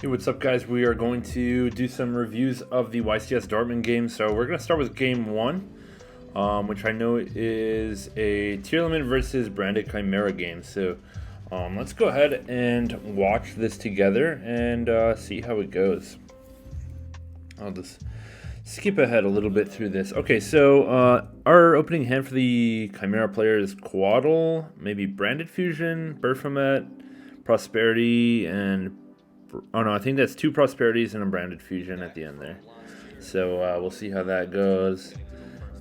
Hey, what's up, guys? We are going to do some reviews of the YCS Dortmund game. So we're going to start with game one, which I know is a Tearlament versus branded Chimera game. So let's go ahead and watch this together and see how it goes. I'll just skip ahead a little bit through this. Okay, so our opening hand for the Chimera player is Quaddle, maybe Branded Fusion, Berfomet, Prosperity, and oh no, I think that's two Prosperities and a Branded Fusion at the end there. So we'll see how that goes.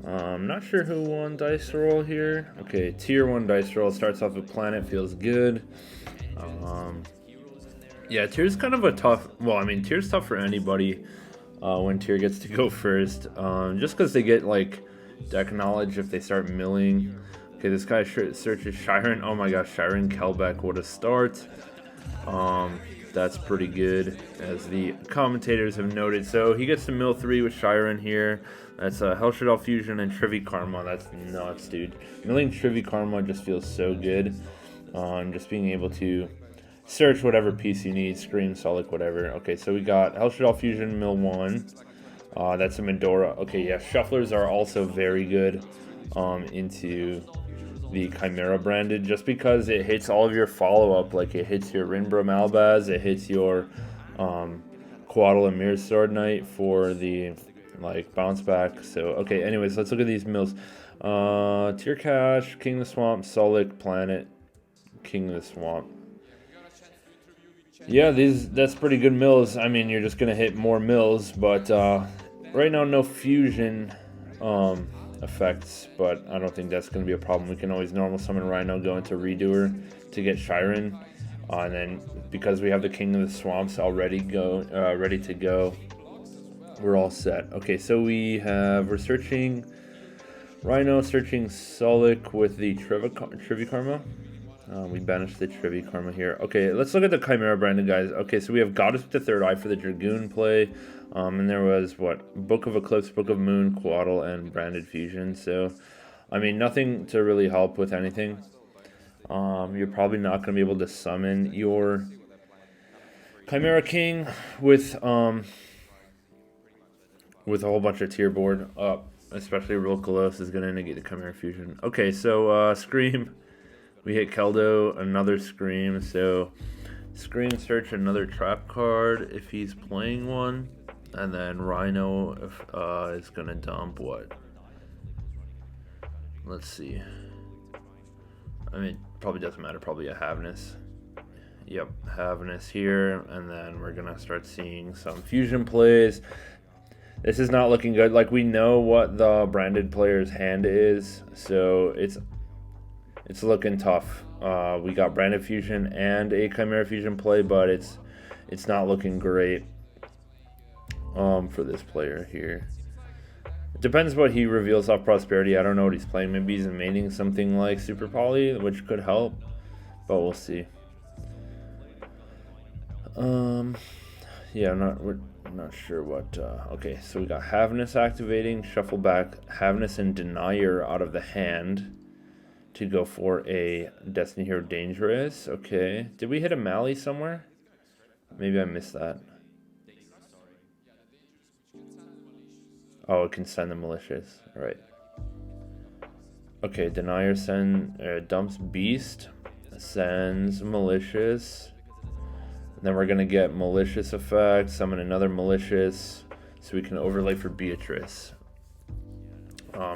Not sure who won dice roll here. Okay, tier 1 dice roll starts off with Planet, feels good. Yeah, tier's kind of a tough. Well, I mean, tier's tough for anybody when tier gets to go first, just because they get like deck knowledge if they start milling. Okay, this guy searches Shiren. Oh my gosh, Shiren Kelbeck, what a start. That's pretty good, as the commentators have noted. So he gets to mill 3 with Shiren here. That's a Hellshadal Fusion and Trivi Karma. That's nuts, dude. Milling Trivi Karma just feels so good. Just being able to search whatever piece you need, Scream, Solic, whatever. Okay, so we got Hellshadal Fusion, mill 1. That's a Medora. Okay, yeah, Shufflers are also very good into the Chimera branded, just because it hits all of your follow-up. Like, it hits your Rinbro Malbaz, it hits your Quaddle and Mirror Sword Knight for the like bounce back. So okay, anyways, let's look at these mills. Tier Cash, King of the Swamp, Solic, Planet, King of the Swamp. Yeah, that's pretty good mills. I mean, you're just gonna hit more mills, but right now no fusion effects, but I don't think that's going to be a problem. We can always normal summon Rhino, go into Redoer to get Shiren, and then because we have the King of the Swamps already ready to go, we're all set. Okay, so we're searching Rhino, searching Solic with the Trivi Karma. We banished the Trivi Karma here. Okay, let's look at the Chimera branded guys. Okay, so we have Goddess with the Third Eye for the Dragoon play. And there was, Book of Eclipse, Book of Moon, Quaddle, and Branded Fusion. So, I mean, nothing to really help with anything. You're probably not going to be able to summon your Chimera King with a whole bunch of tier board up. Especially Rolkalos is going to negate the Chimera Fusion. Okay, so Scream. We hit Keldo, another Scream. So, Scream, search another trap card if he's playing one. And then Rhino is going to dump what? Let's see. I mean, probably doesn't matter. Probably a Havness. Yep, Havness here. And then we're going to start seeing some fusion plays. This is not looking good. Like, we know what the branded player's hand is. So it's looking tough. We got branded fusion and a Chimera fusion play, but it's not looking great. For this player here. It depends what he reveals off Prosperity. I don't know what he's playing. Maybe he's maining something like Super Poly, which could help, but we'll see. Yeah, we're not sure what. Okay, so we got Havness activating, shuffle back Havness and Denier out of the hand to go for a Destiny Hero Dangerous. Okay, did we hit a Mally somewhere? Maybe I missed that. Oh, it can send the malicious. All right. Okay, Denier dumps Beast, sends malicious. Then we're gonna get malicious effect, summon another malicious, so we can overlay for Beatrice.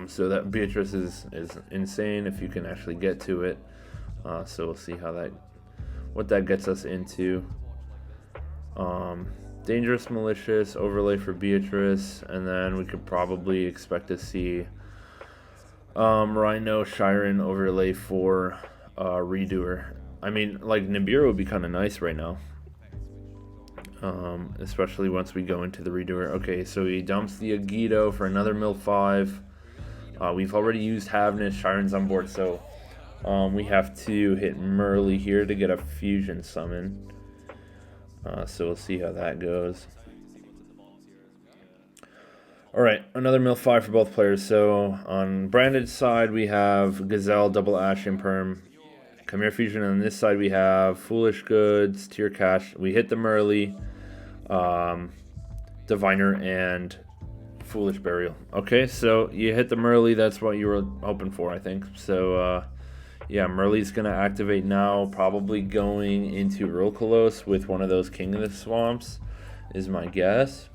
So that Beatrice is insane if you can actually get to it. So we'll see what that gets us into. Dangerous Malicious, overlay for Beatrice, and then we could probably expect to see Rhino, Shiren overlay for Redoer. I mean, like, Nibiru would be kind of nice right now. Especially once we go into the Redoer. Okay, so he dumps the Agido for another mill 5. We've already used Havness, Shiren's on board, so we have to hit Merly here to get a fusion summon. So we'll see how that goes. Alright, another mill 5 for both players. So on branded side, we have Gazelle, Double Ash, Imperm, Chimera Fusion. And on this side, we have Foolish Goods, Tier Cash. We hit the Merly. Diviner, and Foolish Burial. Okay, so you hit the Merly. That's what you were hoping for, I think. So, yeah, Merly's going to activate now, probably going into Urulkalos with one of those King of the Swamps, is my guess.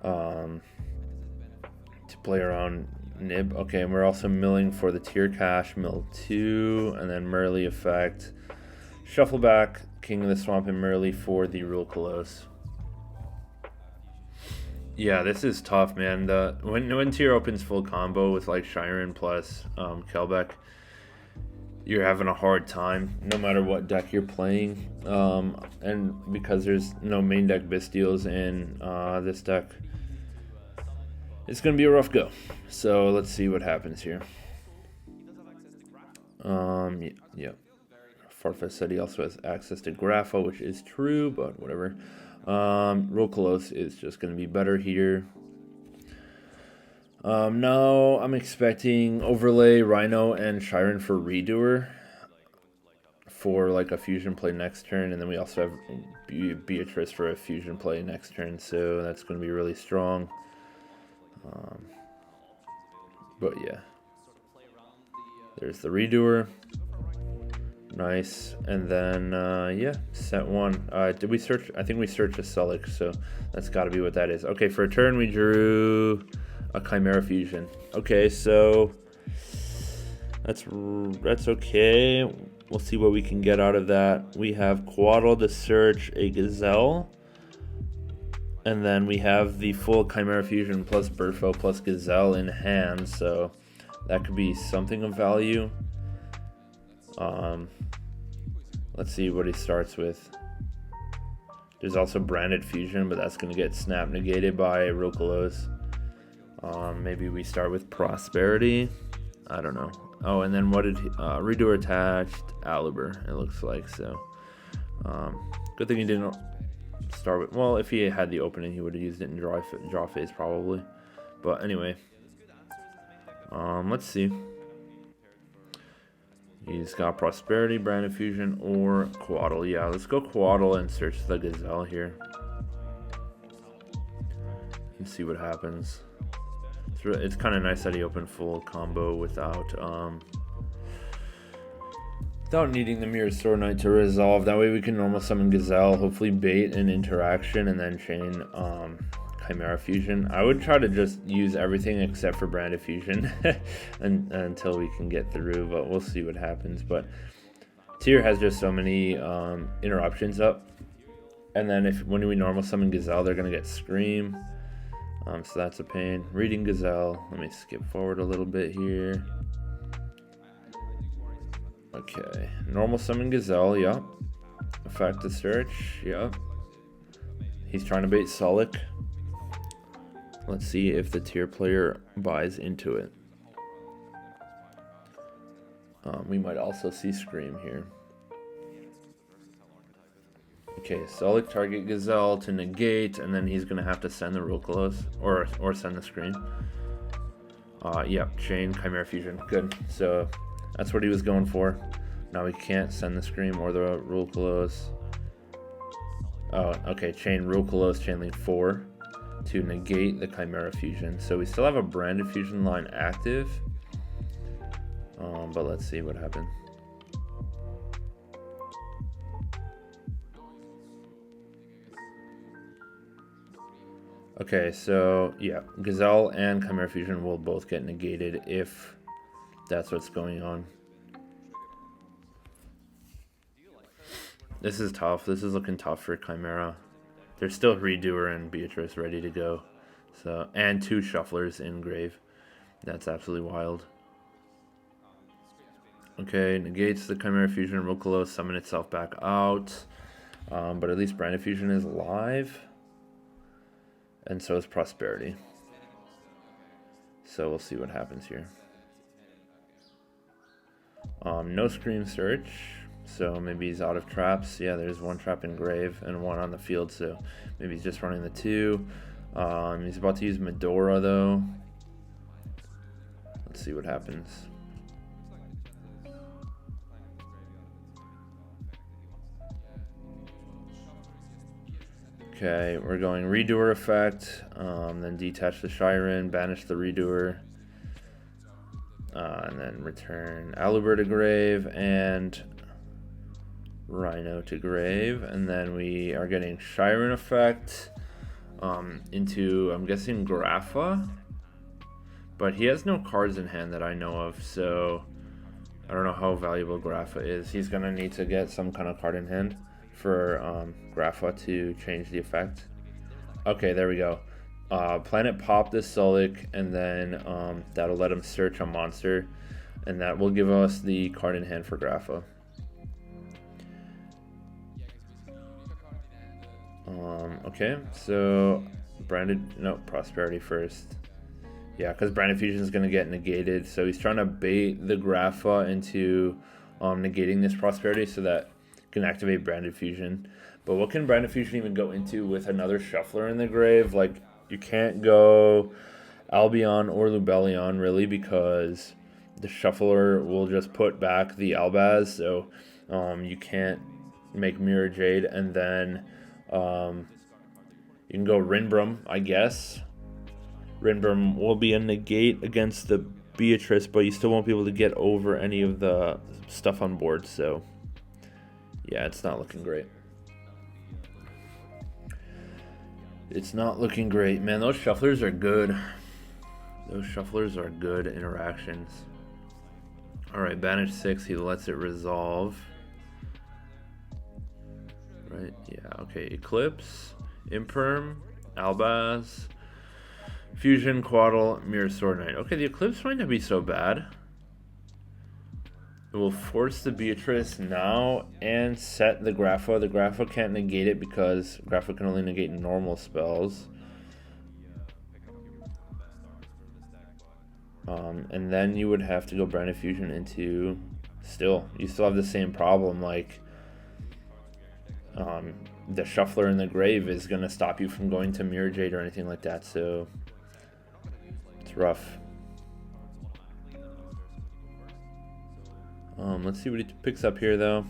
To play around Nib. Okay, and we're also milling for the Tier Cache, mill 2, and then Merly effect. Shuffle back King of the Swamp and Merly for the Urulkalos. Yeah, this is tough, man. When Tier opens full combo with like Shiren plus Kelbeck, you're having a hard time no matter what deck you're playing. And because there's no main deck Bystials in this deck, it's going to be a rough go. So let's see what happens here. Yeah. Farfetch said he also has access to Grapho, which is true, but whatever. Urulkalos is just going to be better here. Now I'm expecting Overlay, Rhino, and Shiren for Redoer for like a fusion play next turn, and then we also have Beatrice for a fusion play next turn, so that's going to be really strong. But yeah, there's the Redoer. Nice. And then, yeah, set 1. Did we search? I think we searched a Sulik, so that's got to be what that is. Okay, for a turn, we drew a Chimera Fusion. Okay, so that's okay. We'll see what we can get out of that. We have Quaddle to search a Gazelle. And then we have the full Chimera Fusion plus Burfo plus Gazelle in hand, so that could be something of value. Let's see what he starts with. There's also Branded Fusion, but that's going to get snap negated by Urulkalos. Maybe we start with Prosperity. I don't know. Oh, and then what did he, Redo attached Aluber, it looks like. So good thing he didn't start with. Well, if he had the opening, he would have used it in draw phase probably. But anyway, let's see. He's got Prosperity, Branded Fusion, or Quaddle. Yeah, let's go Quaddle and search the Gazelle here. And see what happens. It's kind of nice that he opened full combo without needing the Mirror Sword Knight to resolve. That way we can normal summon Gazelle, hopefully bait an interaction, and then chain Chimera Fusion. I would try to just use everything except for Branded Fusion until we can get through, but we'll see what happens. But Tier has just so many interruptions up, and then when we normal summon Gazelle, they're gonna get Scream, so that's a pain. Reading Gazelle. Let me skip forward a little bit here. Okay, normal summon Gazelle. Yep. Effect to search. Yep. He's trying to bait Sulik. Let's see if the Tier player buys into it. We might also see Scream here. Okay, Sulik target Gazelle to negate, and then he's gonna have to send the Urulkalos or send the Scream. Yep, chain Chimera Fusion. Good. So that's what he was going for. Now we can't send the Scream or the Urulkalos. Oh, okay. Chain Urulkalos, chain link 4 to negate the Chimera Fusion. So we still have a Branded Fusion line active. But let's see what happens. Okay, so yeah, Gazelle and Chimera Fusion will both get negated if that's what's going on. This is tough. This is looking tough for Chimera. There's still Redoer and Beatrice ready to go. So, and 2 Shufflers in grave. That's absolutely wild. Okay, negates the Chimera Fusion. Urulkalos summon itself back out. But at least Branded Fusion is alive. And so is Prosperity. So we'll see what happens here. No Scream Search. So maybe he's out of traps. Yeah, there's 1 trap in grave and 1 on the field. So maybe he's just running the 2. He's about to use Medora though. Let's see what happens. Okay, we're going redoer effect, then detach the Shiren, banish the redoer, and then return Aluber to grave and Rhino to grave, and then we are getting Shiren effect into, I'm guessing, Grapha, but he has no cards in hand that I know of, so I don't know how valuable Grapha is. He's gonna need to get some kind of card in hand for Grapha to change the effect. Okay, there we go. Planet pop this Sulik, and then that'll let him search a monster, and that will give us the card in hand for Grapha. Okay, so Prosperity first. Yeah, because Branded Fusion is going to get negated, so he's trying to bait the Grapha into negating this Prosperity so that it can activate Branded Fusion. But what can Branded Fusion even go into with another Shuffler in the grave? Like, you can't go Albion or Lubellion, really, because the Shuffler will just put back the Albaz, so you can't make Mirror Jade, and then you can go Rinbrum, I guess. Rinbrum will be a negate against the Beatrice, but you still won't be able to get over any of the stuff on board, so yeah, it's not looking great. It's not looking great, man. Those Shufflers are good. Those Shufflers are good interactions. Alright, banish 6, he lets it resolve. Right, yeah, okay. Eclipse, Imperm, Albaz, Fusion, Quaddle, Mirror Sword Knight. Okay, the Eclipse might not be so bad. It will force the Beatrice now and set the Grapha. The Grapha can't negate it because Grapha can only negate normal spells. And then you would have to go Branded Fusion into... you still have the same problem, like... the Shuffler in the grave is going to stop you from going to Mirror Jade or anything like that, so... it's rough. Let's see what he picks up here, though.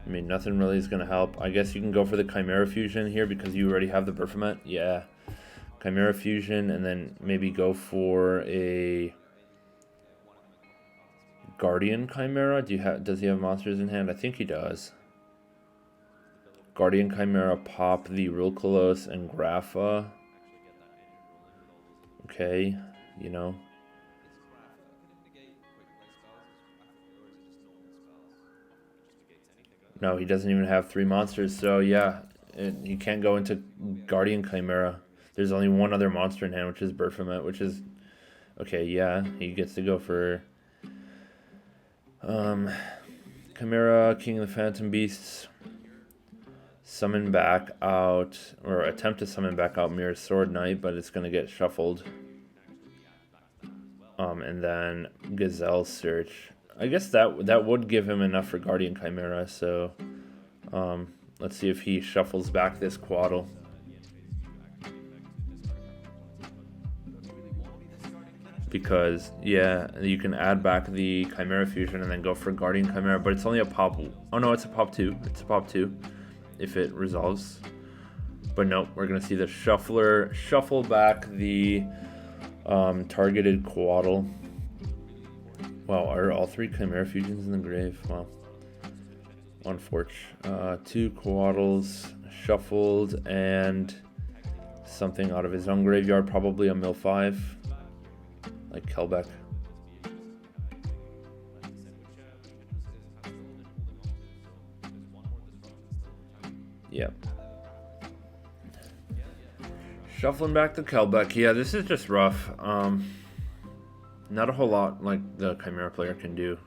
I mean, nothing really is going to help. I guess you can go for the Chimera Fusion here because you already have the Baphomet. Yeah. Chimera Fusion, and then maybe go for a Guardian Chimera. Does he have monsters in hand? I think he does. Guardian Chimera, pop the Rule Colossus and Grapha. Okay, you know. No, he doesn't even have 3 monsters, so yeah, he can't go into Guardian Chimera. There's only one other monster in hand, which is Baphomet, which is... okay, yeah, he gets to go for... Chimera, King of the Phantom Beasts. Summon back out, or attempt to summon back out Mirror Sword Knight, but it's going to get shuffled. And then Gazelle Search. I guess that would give him enough for Guardian Chimera, so let's see if he shuffles back this Quaddle. Because, yeah, you can add back the Chimera Fusion and then go for Guardian Chimera, but it's only a pop... oh no, it's a pop 2. It's a pop 2 if it resolves. But nope, we're going to see the Shuffler shuffle back the targeted Quaddle. Wow, are all 3 Chimera Fusions in the grave? Wow. Unfortunate. 2 Quaddles shuffled and something out of his own graveyard, probably a Mill 5. Like Kelbeck. Yep. Shuffling back to Kelbeck. Yeah, this is just rough. Not a whole lot like the Chimera player can do.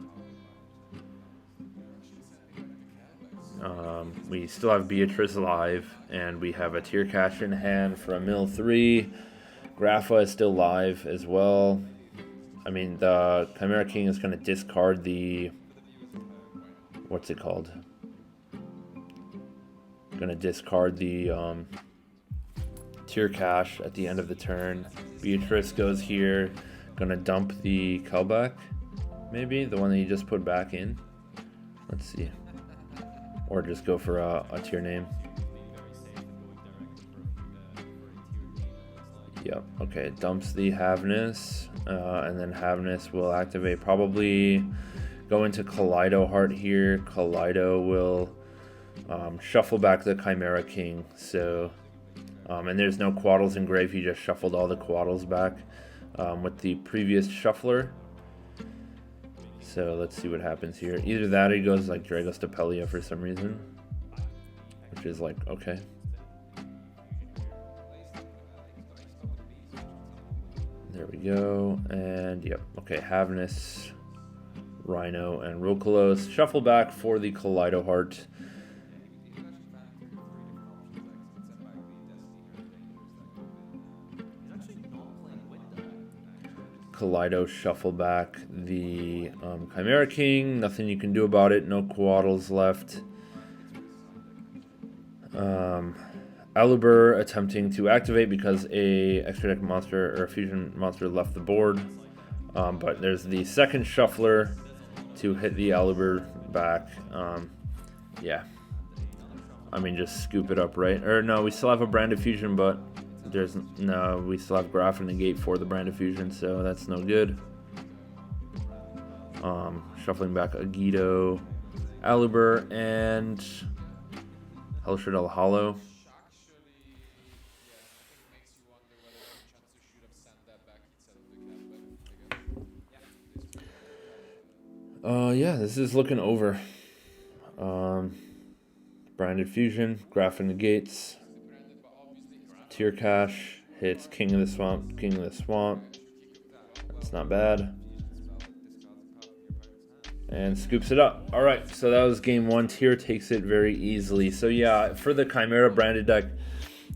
We still have Beatrice live, and we have a Tier Cash in hand for a Mill 3. Grapha is still live as well. I mean, the Chimera King is going to discard the... what's it called? Going to discard the Tier Cash at the end of the turn. Beatrice goes here. Going to dump the Kelbeck, maybe? The one that you just put back in. Let's see. Or just go for a tier name. Yep, okay, it dumps the Havness, and then Havness will activate, probably go into Kaleido Heart here. Kaleido will shuffle back the Chimera King, so, and there's no Quaddles in grave, he just shuffled all the Quaddles back with the previous shuffler. So let's see what happens here. Either that or he goes like Dragos Stapelia for some reason, which is like, okay. There we go, and yep, okay, Havness, Rhino, and Rokolos shuffle back for the Kaleido Heart. Kaleido shuffle back the Chimera King. Nothing you can do about it. No Quaddles left. Aluber attempting to activate because a extra deck monster or a fusion monster left the board. But there's the second shuffler to hit the Aluber back. Yeah. I mean, just scoop it up, right? Or no, we still have a Branded Fusion, but there's no, we still have Graph and Negate for the Branded Fusion, so that's no good. Shuffling back Agido, Aluber, and Hellshred Hollow. Yeah, this is looking over. Branded Fusion, Graph and Negates, Tear Cash, hits King of the Swamp, King of the Swamp. That's not bad. And scoops it up. Alright, so that was game one. Tear takes it very easily. So yeah, for the Chimera branded deck,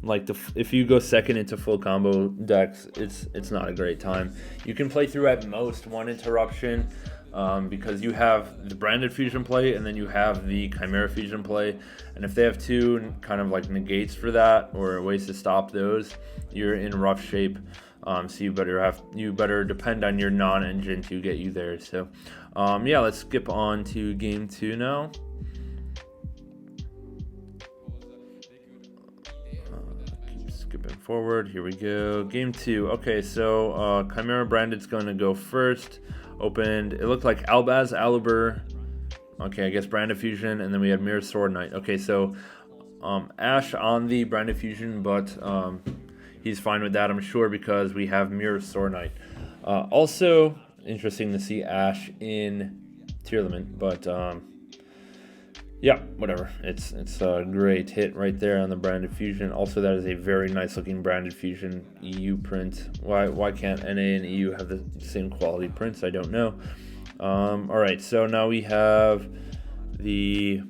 like if you go second into full combo decks, it's not a great time. You can play through at most one interruption, because you have the Branded Fusion play and then you have the Chimera Fusion play, and if they have two kind of like negates for that or ways to stop those, you're in rough shape. So you better depend on your non-engine to get you there. So yeah, let's skip on to game two now. Keep skipping forward. Here we go. Game two. Okay, so Chimera Branded's going to go first. Opened, it looked like Albaz, Aluber, okay, I guess Branded Fusion, and then we had Mirror Sword Knight. Okay, so Ash on the Branded Fusion, but he's fine with that, I'm sure, because we have Mirror Sword Knight. Also, interesting to see Ash in Tearlament, but yeah, whatever. It's a great hit right there on the Branded Fusion. Also, that is a very nice looking Branded Fusion EU print. Why can't NA and EU have the same quality prints? I don't know. Alright, so now we have the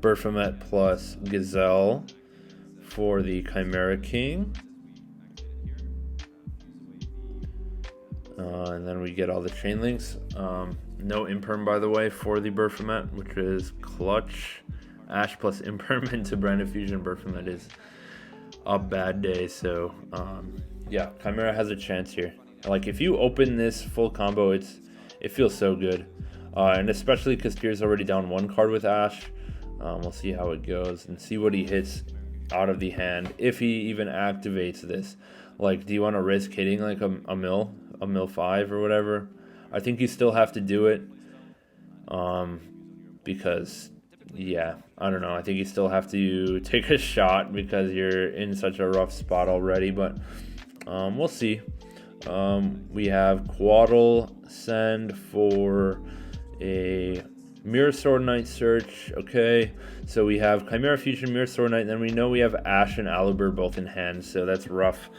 Berfomet plus Gazelle for the Chimera King. And then we get all the chain links. No imperm, by the way, for the Berfomet, which is clutch. Ash plus imperm into Branded Fusion Berfomet is a bad day. So yeah, Chimera has a chance here. Like if you open this full combo, it feels so good, and especially because Tear's already down one card with Ash. We'll see how it goes and see what he hits out of the hand if he even activates this. Like, do you want to risk hitting like a mill 5 or whatever? I think you still have to do it, because, yeah, I don't know. I think you still have to take a shot because you're in such a rough spot already, but we'll see. We have Quaddle send for a Mirror Sword Knight search. Okay, so we have Chimera Fusion, Mirror Sword Knight, and then we know we have Ash and Aluber both in hand, so that's rough.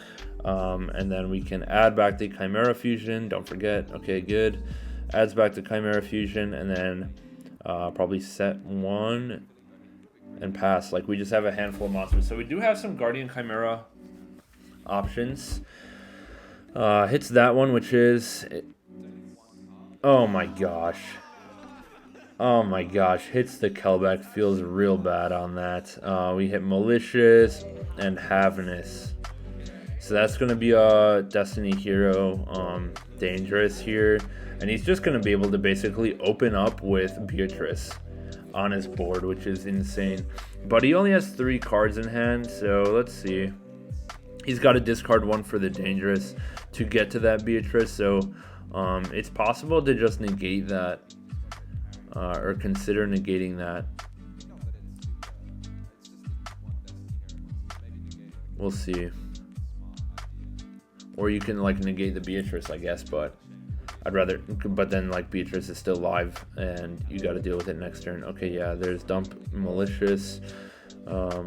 And then we can add back the Chimera Fusion, don't forget. Okay, good. Adds back the Chimera Fusion, and then probably set one and pass. Like, we just have a handful of monsters. So we do have some Guardian Chimera options. Hits that one, which is... Oh my gosh. Oh my gosh. Hits the Kelbeck. Feels real bad on that. We hit Malicious and Havness. So that's going to be a Destiny Hero Dangerous here. And he's just going to be able to basically open up with Beatrice on his board, which is insane. But he only has 3 cards in hand, so let's see. he's got to discard one for the dangerous to get to that Beatrice. So it's possible to just negate that or consider negating that. We'll see. Or you can like negate the Beatrice, I guess, but I'd rather, but then like Beatrice is still live and you got to deal with it next turn. Okay, yeah, there's dump malicious. There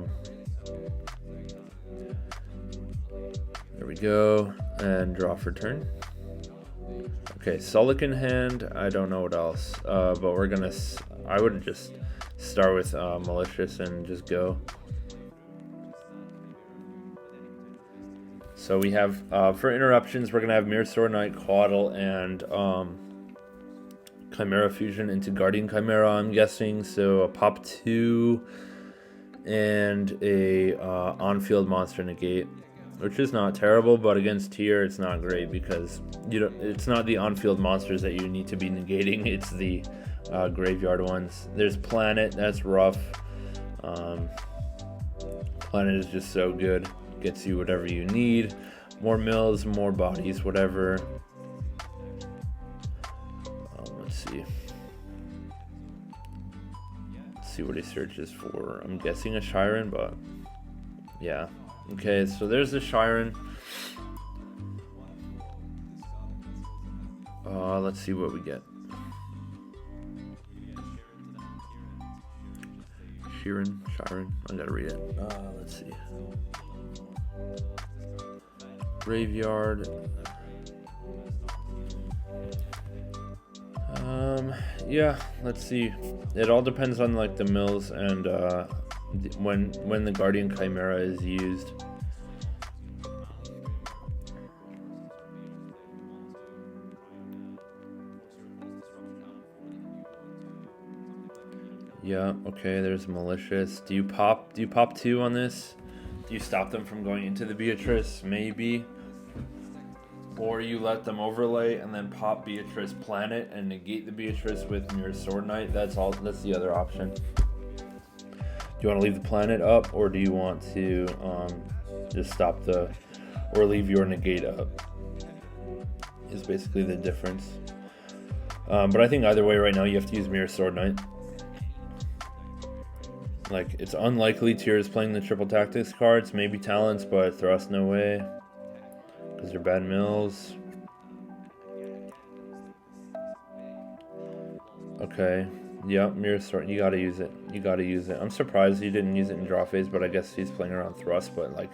we go, and draw for turn. Okay, Sullic in hand. I don't know what else, but we're gonna. I would just start with malicious and just go. So we have, for interruptions, we're going to have Mirror Sword Knight, Quaddle, and Chimera Fusion into Guardian Chimera, I'm guessing. So a pop 2 and a on-field monster negate, which is not terrible, but against tier, it's not great because it's not the on-field monsters that you need to be negating, it's the graveyard ones. There's Planet, that's rough. Planet is just so good. Gets you whatever you need, more mills, more bodies, whatever. Let's see what he searches for. I'm guessing a Shiren, but yeah. Okay, so there's the Shiren. Let's see what we get. Shiren, I gotta read it. Let's see. Graveyard. Yeah, let's see. It all depends on like the mills and when the Guardian Chimera is used. Yeah, okay, there's malicious. Do you pop 2 on this? Do you stop them from going into the Beatrice? Maybe. Or you let them overlay and then pop Beatrice Planet and negate the Beatrice with Mirror Sword Knight. That's the other option. Do you want to leave the Planet up, or do you want to just stop or leave your negate up? Is basically the difference. But I think either way right now you have to use Mirror Sword Knight. Like, it's unlikely Tier is playing the triple tactics cards, maybe talents, but thrust no way. Because they're bad mills. Okay. Yep, Mirror Sword, you gotta use it. I'm surprised he didn't use it in draw phase, but I guess he's playing around thrust, but like,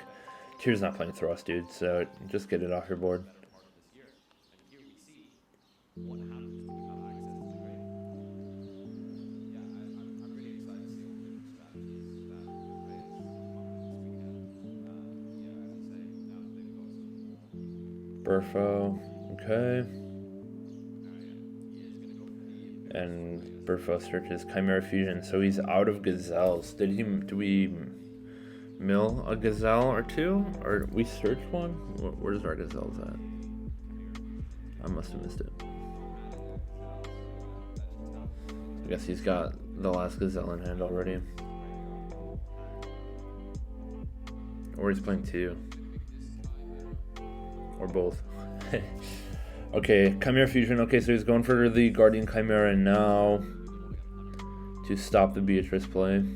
Tier's not playing thrust, dude, so just get it off your board. Burfo, okay. And Burfo searches Chimera Fusion, so he's out of gazelles. Do we mill a gazelle or two? Or we search one? Where's our gazelles at? I must have missed it. I guess he's got the last gazelle in hand already. Or he's playing 2. Or both. Okay, Chimera Fusion. Okay, so he's going for the Guardian Chimera now to stop the Beatrice play. Do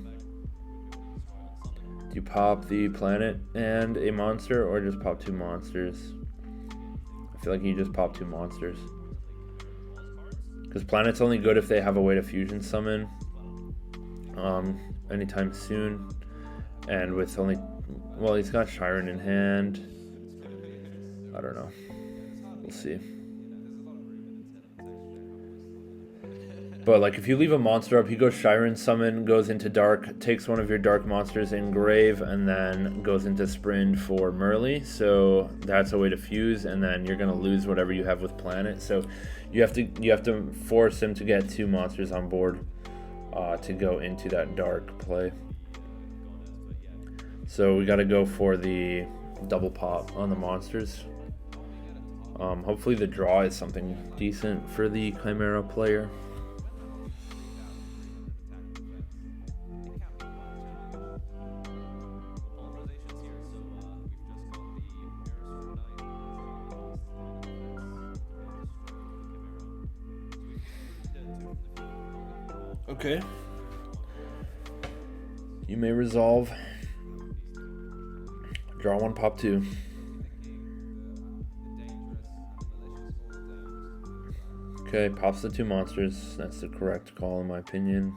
you pop the Planet and a monster, or just pop 2 monsters? I feel like you just pop 2 monsters. Because Planet's only good if they have a way to fusion summon anytime soon. And with only... Well, he's got Shiren in hand. I don't know. We'll see. But like, if you leave a monster up, he goes Shiren summon, goes into dark, takes one of your dark monsters in grave, and then goes into sprint for Merly. So that's a way to fuse, and then you're gonna lose whatever you have with Planet. So you have to force him to get 2 monsters on board to go into that dark play. So we got to go for the double pop on the monsters. Hopefully the draw is something decent for the Chimera player. Okay. You may resolve. Draw one, pop two. Okay, pops the two monsters. That's the correct call in my opinion.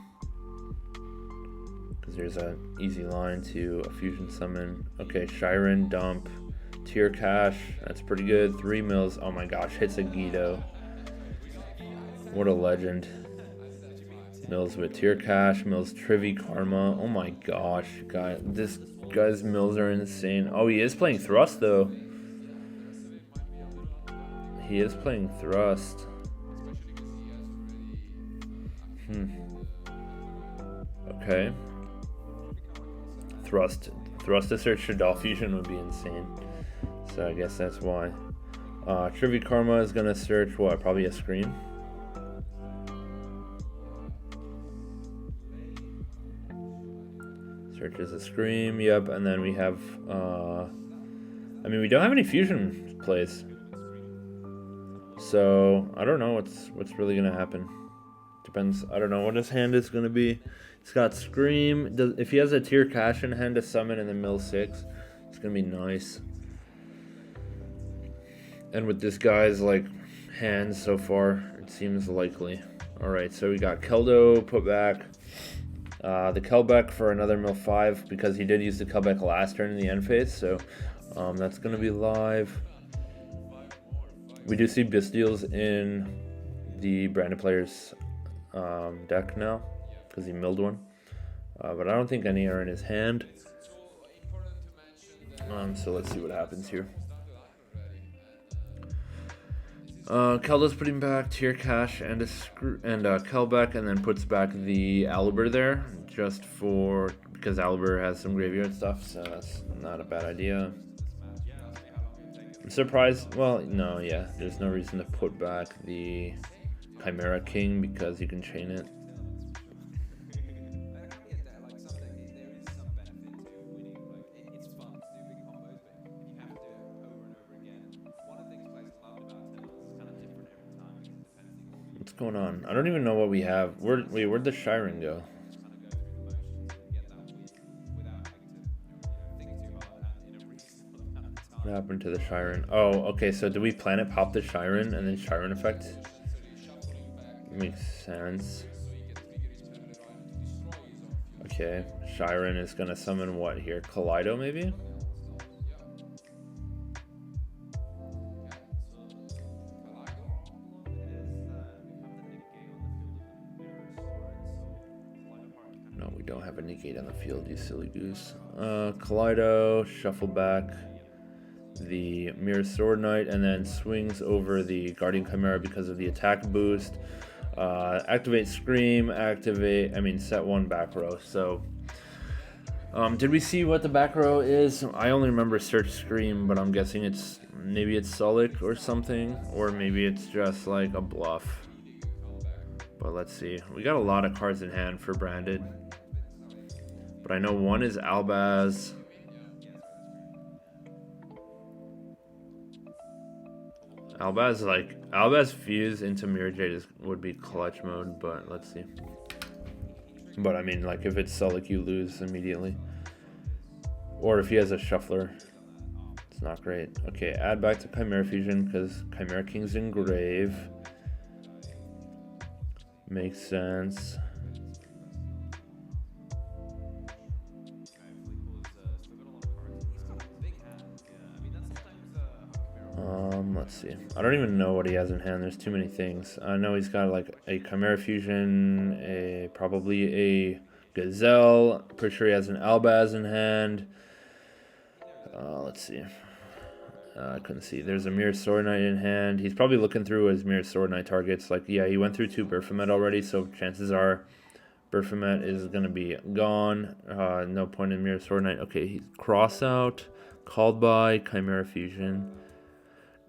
Because there's an easy line to a fusion summon. Okay, Shiren, dump. Tier cash. That's pretty good. 3 mills. Oh my gosh, hits a Guido. What a legend. Mills with tier cash. Mills Trivi Karma. Oh my gosh, guy. This guy's mills are insane. Oh, he is playing Thrust though. He is playing Thrust. Okay. Thrust to search Shadal Fusion would be insane. So I guess that's why. Trivi Karma is gonna search what? Probably a Scream. Searches a Scream, yep, and then we have I mean we don't have any fusion plays. So I don't know what's really gonna happen. Depends. I don't know what his hand is gonna be. He's got Scream. If he has a tier cash in hand to summon in the mill 6, it's gonna be nice. And with this guy's like hands so far, it seems likely. Alright, so we got Keldo put back. The Kelbeck for another mill 5 because he did use the Kelbeck last turn in the end phase, so that's gonna be live. We do see Bystials in the branded player's deck now because he milled one, but I don't think any are in his hand. So let's see what happens here. Keldo's putting back tier cash and a Kelbeck, and then puts back the Albert there just for because Albert has some graveyard stuff, so that's not a bad idea. I'm surprised. Well, no, yeah, there's no reason to put back the Chimera King because you can chain it. What's going on? I don't even know what we have. Where'd the Shiren go? What happened to the Shiren? Oh, okay, so do we planet pop the Shiren and then Shiren effect? Makes sense. Okay, Shiren is gonna summon what here? Kaleido maybe? No, we don't have a negate on the field, you silly goose. Kaleido, shuffle back the Mirror Sword Knight, and then swings over the Guardian Chimera because of the attack boost. Activate Scream, set one back row. So, did we see what the back row is? I only remember Search Scream, but I'm guessing maybe it's Sulik or something, or maybe it's just like a bluff. But let's see. We got a lot of cards in hand for branded, but I know one is Albaz. Albaz fuse into Mirror Jade would be clutch mode, but let's see. But I mean, like if it's Sulik, you lose immediately. Or if he has a shuffler, it's not great. Okay, add back to Chimera Fusion because Chimera King's in grave. Makes sense. Let's see. I don't even know what he has in hand. There's too many things. I know he's got like a Chimera Fusion, probably a Gazelle. Pretty sure he has an Albaz in hand. Let's see. I couldn't see. There's a Mirror Sword Knight in hand. He's probably looking through his Mirror Sword Knight targets. Like, yeah, he went through 2 Berfomet already, so chances are Berfomet is going to be gone. No point in Mirror Sword Knight. Okay, he's cross out, called by Chimera Fusion.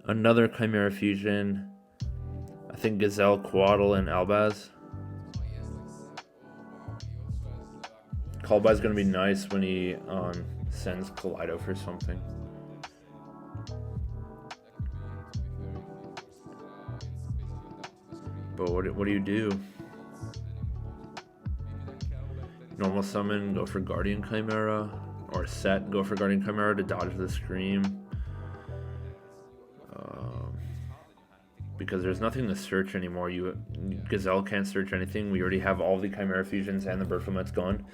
Another Chimera Fusion. I think Gazelle, Quaddle, and Albaz. Called by is going to be nice when he sends Kaleido for something. But what do you do? Normal summon, go for Guardian Chimera. Or set, go for Guardian Chimera to dodge the Scream. Because there's nothing to search anymore. Gazelle can't search anything. We already have all the Chimera fusions and the Berthelmet's gone.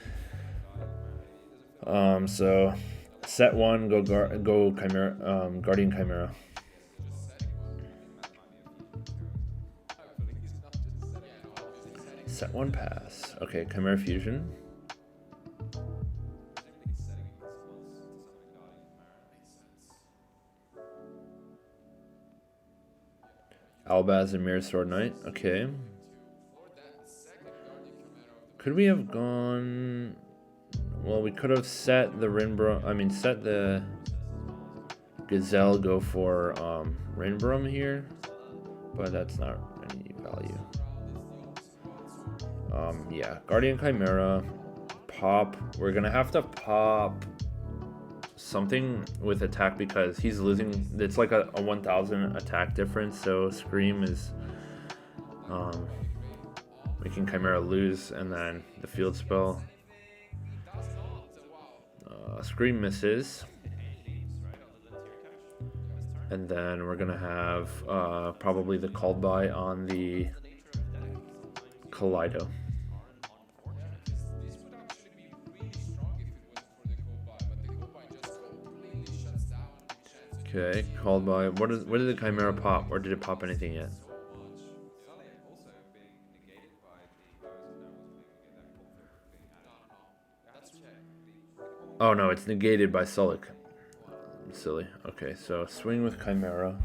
So set one, go Chimera, Guardian Chimera. Set one pass. Okay, Chimera fusion. Albaz and Mirror Sword Knight. Okay. Could we have gone? Well, we could have set the set the Gazelle, go for Rinbrum here, but that's not any value. Yeah, Guardian Chimera, pop. We're gonna have to pop something with attack because he's losing. It's like a 1,000 attack difference, so Scream is making Chimera lose, and then the field spell. Scream misses. And then we're gonna have probably the called by on the Kaleido. Okay, called by. What did the Chimera pop, or did it pop anything yet? Oh no, it's negated by Sulik. Silly. Okay, so swing with Chimera.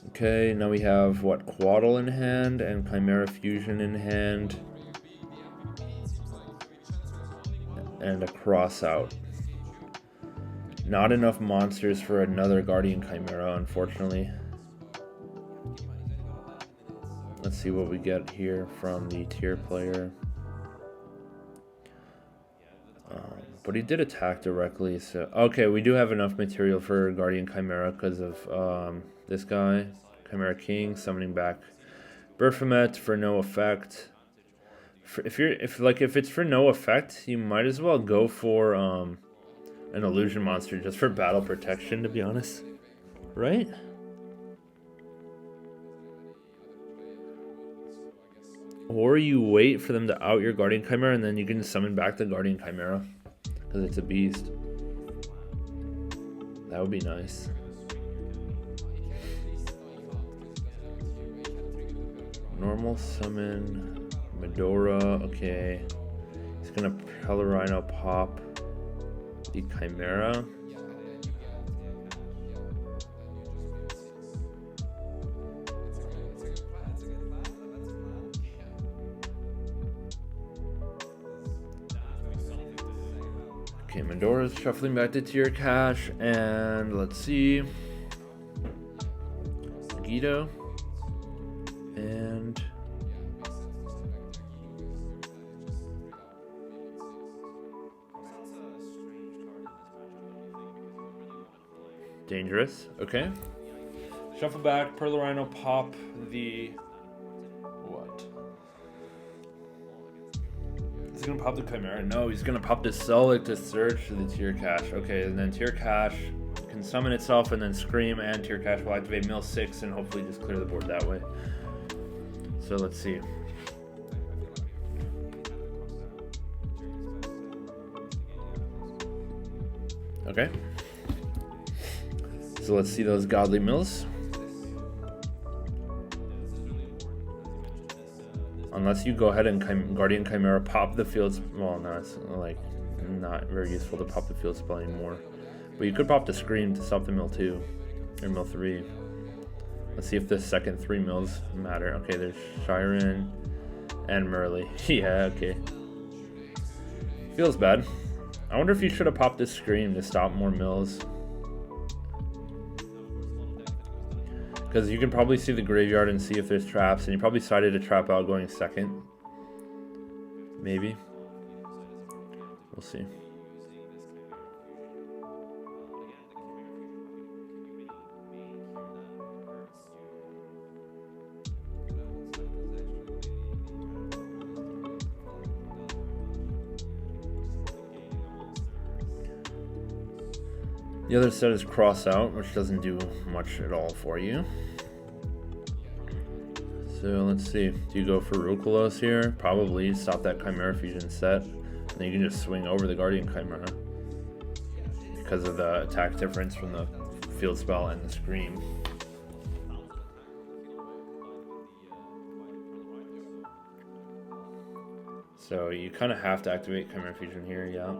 Okay, now we have what? Quaddle in hand and Chimera Fusion in hand. And a cross out. Not enough monsters for another Guardian Chimera, unfortunately. Let's see what we get here from the tier player. But he did attack directly, so... Okay, we do have enough material for Guardian Chimera because of this guy. Chimera King, summoning back Berthelmet for no effect. If it's for no effect, you might as well go for an illusion monster just for battle protection, to be honest. Right? Or you wait for them to out your Guardian Chimera and then you can summon back the Guardian Chimera. Because it's a beast. That would be nice. Normal summon. Medora. Okay. He's going to Pelorino pop the Chimera. Okay, Medora's shuffling back to tier cash, and let's see. Guido. And dangerous. Okay. Shuffle back, Pelorino pop the what? He's gonna pop the Chimera. No, he's gonna pop the Sulik to search the tier cache. Okay, and then tier cache can summon itself, and then Scream and tier cache will activate mill 6 and hopefully just clear the board that way. So let's see. Okay. So let's see those godly mills. Unless you go ahead and Guardian Chimera pop the field. Well, no, it's like not very useful to pop the field spell anymore. But you could pop the Scream to stop the mill 2 or mill 3. Let's see if the second 3 mills matter. Okay, there's Shiren and Merly. Yeah, okay. Feels bad. I wonder if you should have popped this Scream to stop more mills. Because you can probably see the graveyard and see if there's traps, and you probably decided to trap out going second. Maybe. We'll see. The other set is cross out, which doesn't do much at all for you. So let's see. Do you go for Rukulos here? Probably. Stop that Chimera Fusion set. And then you can just swing over the Guardian Chimera because of the attack difference from the field spell and the Scream. So you kind of have to activate Chimera Fusion here, yeah.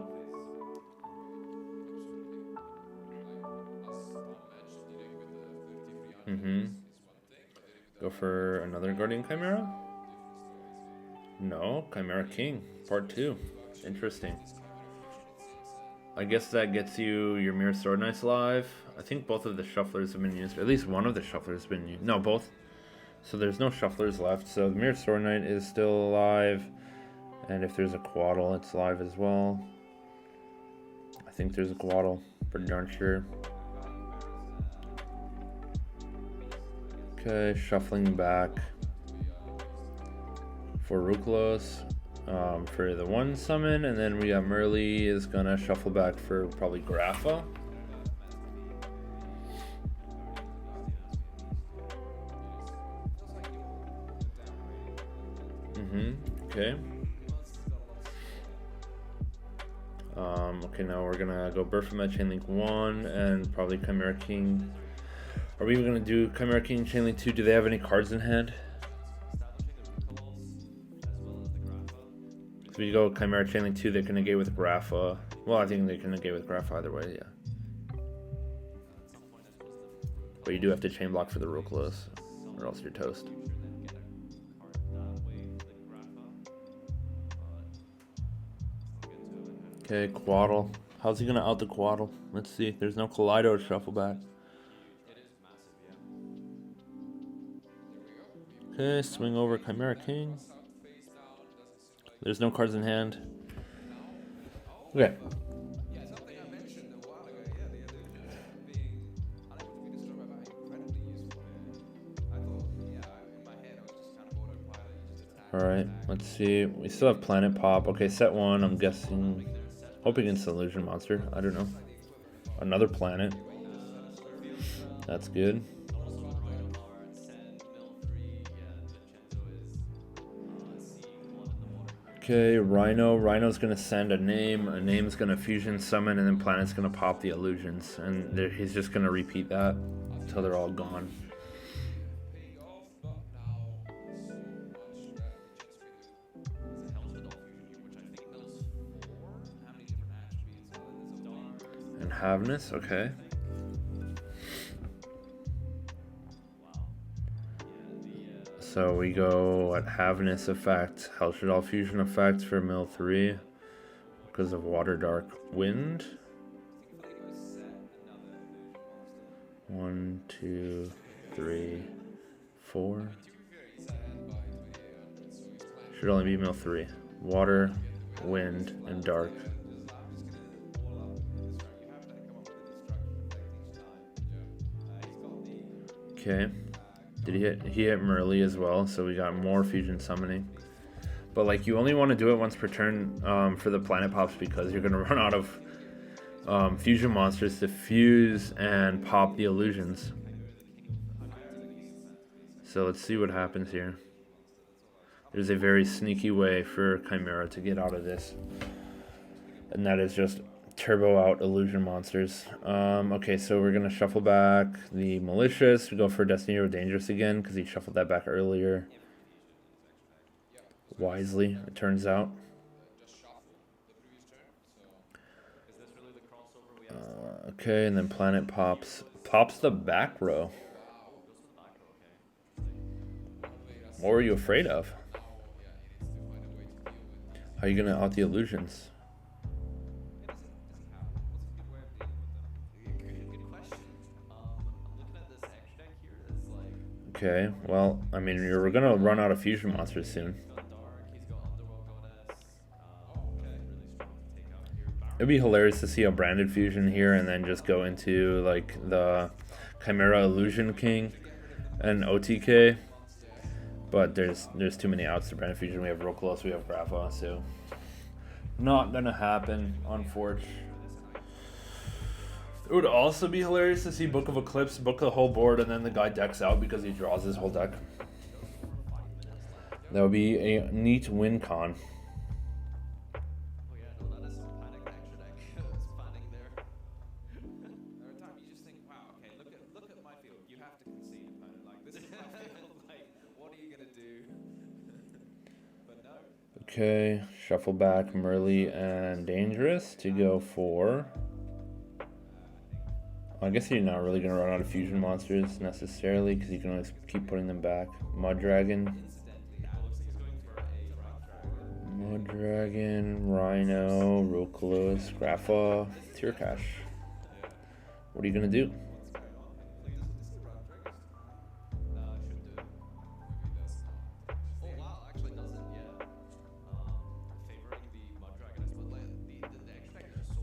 Go for another Guardian Chimera? No, Chimera King, part 2. Interesting. I guess that gets you your Mirror Sword Knights live. I think both of the shufflers have been used, or at least one of the shufflers has been used. No, both. So there's no shufflers left. So the Mirror Sword Knight is still alive. And if there's a Quaddle, it's live as well. I think there's a Quaddle, pretty darn sure. Okay, shuffling back for Rukulos for the 1 summon, and then we got Merly is gonna shuffle back for probably Grapha. Okay. Okay, now we're gonna go Baphomet Chainlink 1 and probably Chimera King. Are we even gonna do Chimera King Chainlink 2? Do they have any cards in hand? If we go Chimera Chainlink 2, they can negate with Grapha. Well, I think they can negate with Grapha either way, yeah. But you do have to chain block for the Rukulos, or else you're toast. Okay, Quaddle. How's he gonna out the Quaddle? Let's see. There's no Kaleido to shuffle back. Okay, swing over Chimera King. There's no cards in hand. Okay. Alright, let's see. We still have Planet Pop. Okay, set 1, I'm guessing. Hoping it's an Illusion Monster. I don't know. Another planet. That's good. Okay, Rhino. Rhino's gonna send a name. A name's gonna fusion summon, and then Planet's gonna pop the illusions. And he's just gonna repeat that until they're all gone. And Havness, okay. So we go at Havness effect, Hellshadal fusion effect for mill 3 because of Water Dark Wind. 1, 2, 3, 4. Should only be mill 3. Water, Wind, and Dark. Okay. Did he hit Merly as well, so we got more fusion summoning. But like, you only want to do it once per turn for the planet pops, because you're gonna run out of fusion monsters to fuse and pop the illusions. So let's see what happens here. There's a very sneaky way for Chimera to get out of this, and that is just turbo out illusion monsters. Okay, so we're gonna shuffle back the Malicious. We go for Destiny Hero Dangerous again because he shuffled that back earlier. Wisely, it turns out. Okay, and then Planet pops the back row. What were you afraid of? How are you gonna out the illusions? Okay, well, I mean, we're gonna run out of fusion monsters soon. It'd be hilarious to see a branded fusion here and then just go into like the Chimera Illusion King and OTK. But there's too many outs to branded fusion. We have Rukulos, we have Grapha, so not gonna happen, unfortunately. It would also be hilarious to see Book of Eclipse book the whole board and then the guy decks out because he draws his whole deck. That would be a neat win con. Okay, shuffle back Merly and Dangerous to go for... I guess you're not really going to run out of fusion monsters necessarily because you can always keep putting them back. Mud Dragon, Rhino, Rokulos, Grapha, Tearcash. What are you going to do?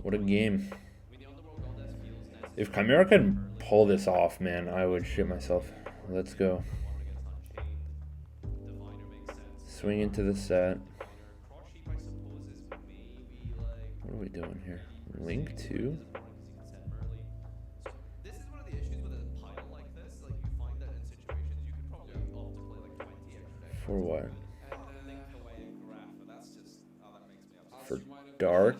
What a game. If Chimera can pull this off, man, I would shit myself. Let's go. Swing into the set. What are we doing here? Link 2? For what? For Dark?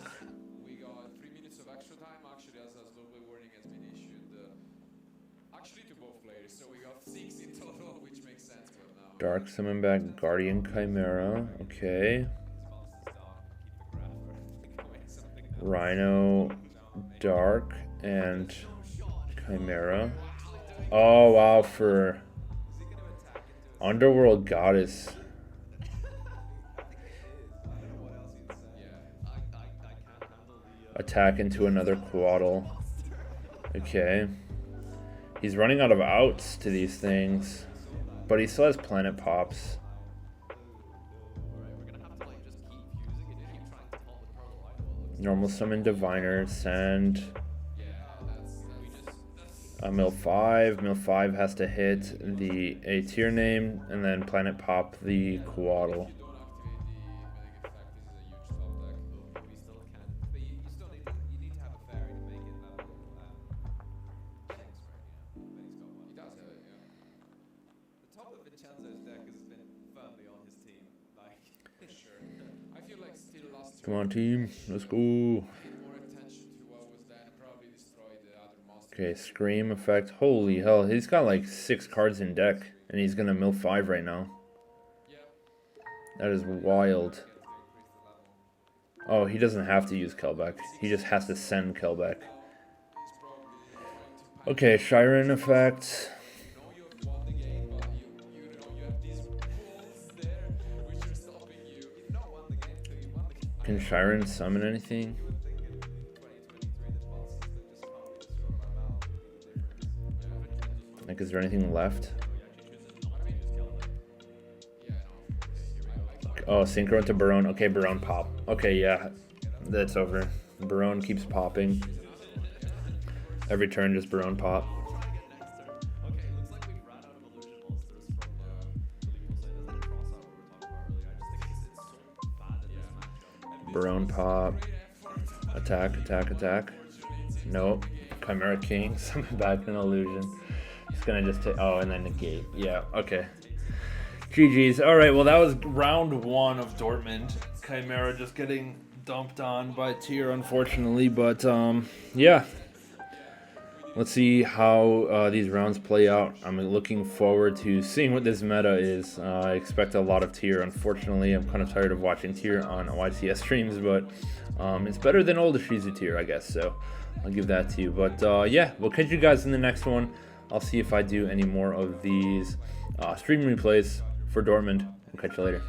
Dark summon back Guardian Chimera. Okay. Rhino, Dark, and Chimera. Oh wow, for Underworld Goddess. Attack into another Quaddle. Okay. He's running out of outs to these things. But he still has Planet Pops. Normal summon Diviner, send Mill 5. Mill 5 has to hit the A tier name and then Planet Pop the Quaddle. Come on, team. Let's go. Okay, Scream effect. Holy hell. He's got like 6 cards in deck. And he's going to mill 5 right now. That is wild. Oh, he doesn't have to use Kelbeck. He just has to send Kelbeck. Okay, Shiren effect. Can Shiren summon anything? Like, is there anything left? Oh, Synchro into Barone. Okay, Barone pop. Okay, yeah, that's over. Barone keeps popping. Every turn, just Barone pop. Barone pop. Attack, attack, attack. Nope. Chimera King. Summon back an illusion. It's gonna just take. Oh, and then negate. Yeah, okay. GG's. Alright, well, that was round 1 of Dortmund. Chimera just getting dumped on by Tier, unfortunately. But, yeah. Let's see how these rounds play out. I'm looking forward to seeing what this meta is. I expect a lot of Tier. Unfortunately, I'm kind of tired of watching Tier on YCS streams, but it's better than old Shizu Tier, I guess. So I'll give that to you. But yeah, we'll catch you guys in the next one. I'll see if I do any more of these stream replays for Dortmund. We'll catch you later.